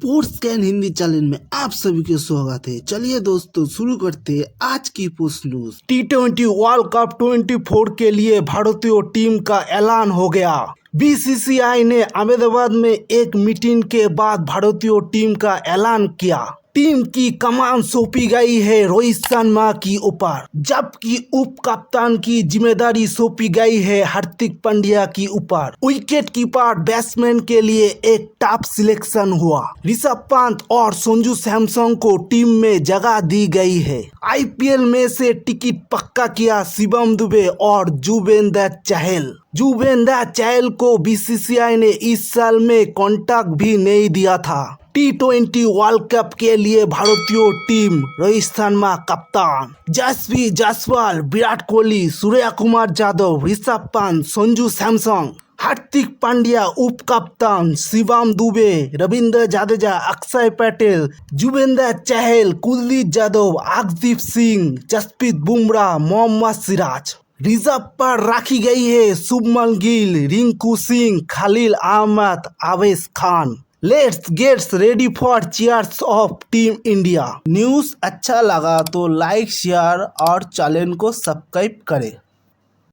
Sports scan Hindi channel में आप सभी के स्वागत है। चलिए दोस्तों शुरू करते हैं आज की post news. T20 world cup 24 के लिए भारतीय टीम का ऐलान हो गया। बीसीसीआई ने अहमदाबाद में एक मीटिंग के बाद भारतीय टीम का ऐलान किया। टीम की कमान सौंपी गई है रोहित शर्मा की ऊपर, जबकि उप कप्तान की जिम्मेदारी सौंपी गई है हार्दिक पांड्या की ऊपर। विकेट कीपर बैट्समैन के लिए एक टॉप सिलेक्शन हुआ। ऋषभ पंत और संजू सैमसन को टीम में जगह दी गई है। आईपीएल में से टिकट पक्का किया शिवम दुबे और युजवेंद्र चहल। युजवेंद्र चहल को बीसीसीआई ने इस साल में कॉन्ट्रैक्ट भी नहीं दिया था। T20 वर्ल्ड कप के लिए भारतीय टीम रोहित शर्मा कप्तान, यशस्वी जायसवाल, विराट कोहली, सूर्य कुमार यादव, ऋषभ पंत, संजू सैमसन, हार्दिक पांड्या उप कप्तान, शिवम दुबे, रविंद्र जडेजा, अक्षर पटेल, युजवेंद्र चहल, कुलदीप यादव, अर्शदीप सिंह, जसप्रीत बुमराह, मोहम्मद सिराज। रिजर्व पर रखी गई है Shubman Gill, Rinku Singh, Khalil Ahmed, Avesh Khan. Let's gets ready for cheers of team India. News अच्छा लगा तो लाइक शेयर और चैनल को सब्सक्राइब करें।